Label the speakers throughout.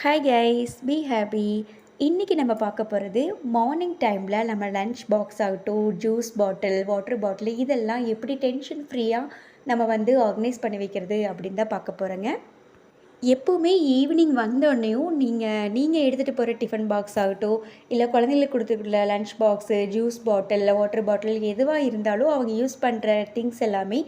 Speaker 1: Hi guys, B happy. இன்றைக்கி நம்ம பார்க்க போகிறது மார்னிங் டைமில் நம்ம லன்ச் பாக்ஸ் ஆகட்டும், ஜூஸ் பாட்டில், வாட்டர் பாட்டில் இதெல்லாம் எப்படி டென்ஷன் ஃப்ரீயாக நம்ம ஆர்கனைஸ் பண்ணி வைக்கிறது அப்படின்னு தான் பார்க்க போகிறோங்க. எப்போவுமே ஈவினிங் வந்தோடனேயும் நீங்கள் எடுத்துகிட்டு போகிற டிஃபன் பாக்ஸ் ஆகட்டும், இல்லை குழந்தைங்களுக்கு கொடுத்துருக்குற lunch box, juice bottle, water bottle எதுவாக இருந்தாலும் அவங்க யூஸ் பண்ணுற திங்ஸ் எல்லாமே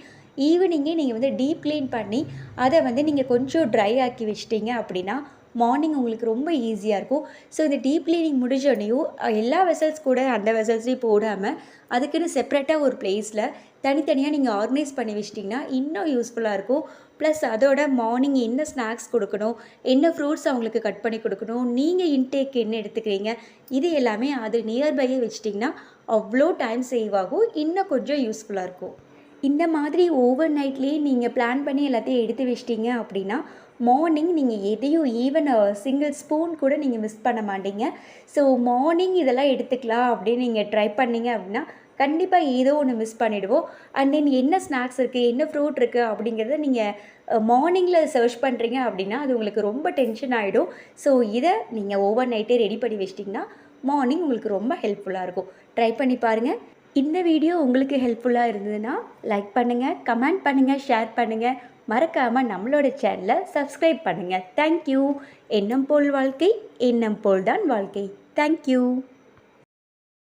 Speaker 1: ஈவினிங்கே நீங்கள் டீப் க்ளீன் பண்ணி அதை நீங்கள் கொஞ்சம் ட்ரை ஆக்கி வச்சிட்டிங்க அப்படின்னா மார்னிங் உங்களுக்கு ரொம்ப ஈஸியாக இருக்கும். ஸோ இந்த டீப் க்ளீனிங் முடிஞ்சோடனையும் எல்லா வெசல்ஸ் கூட அந்த வெசல்ஸ்லேயும் போடாமல் அதுக்குன்னு செப்ரேட்டாக ஒரு பிளேஸில் தனித்தனியாக நீங்கள் ஆர்கனைஸ் பண்ணி வச்சிட்டிங்கன்னா இன்னும் யூஸ்ஃபுல்லாக இருக்கும். ப்ளஸ் அதோட மார்னிங் என்ன ஸ்நாக்ஸ் கொடுக்கணும், என்ன ஃப்ரூட்ஸ் அவங்களுக்கு கட் பண்ணி கொடுக்கணும், நீங்கள் இன்டேக் என்ன எடுத்துக்கிறீங்க, இது எல்லாமே அது நியர்பையே வச்சிட்டிங்கன்னா அவ்வளோ டைம் சேவ் ஆகும், இன்னும் கொஞ்சம் யூஸ்ஃபுல்லாக இருக்கும். இந்த மாதிரி ஓவர் நைட்லேயே நீங்கள் பிளான் பண்ணி எல்லாத்தையும் எடுத்து வச்சிட்டிங்க அப்படின்னா மார்னிங் நீங்கள் எதையும் ஈவன் சிங்கிள் ஸ்பூன் கூட நீங்கள் மிஸ் பண்ண மாட்டீங்க. ஸோ மார்னிங் இதெல்லாம் எடுத்துக்கலாம் அப்படின்னு நீங்கள் ட்ரை பண்ணிங்க அப்படின்னா கண்டிப்பாக ஏதோ ஒன்று மிஸ் பண்ணிவிடுவோம். அண்ட் தென் என்ன ஸ்நாக்ஸ் இருக்குது, என்ன ஃப்ரூட் இருக்குது அப்படிங்கிறத நீங்கள் மார்னிங்கில் சர்ச் பண்ணுறீங்க அப்படின்னா அது உங்களுக்கு ரொம்ப டென்ஷன் ஆகிடும். ஸோ இதை நீங்கள் ஓவர் நைட்டே ரெடி பண்ணி வச்சிட்டிங்கன்னா மார்னிங் உங்களுக்கு ரொம்ப ஹெல்ப்ஃபுல்லாக இருக்கும். ட்ரை பண்ணி பாருங்கள். இந்த வீடியோ உங்களுக்கு ஹெல்ப்ஃபுல்லாக இருந்ததுன்னா லைக் பண்ணுங்கள், கமெண்ட் பண்ணுங்கள், ஷேர் பண்ணுங்கள். மறக்காமல் நம்மளோட சேனலை சப்ஸ்கிரைப் பண்ணுங்கள். தேங்க்யூ. எண்ணம் போல் வாழ்க்கை, எண்ணம் போல் தான் வாழ்க்கை. தேங்க்யூ.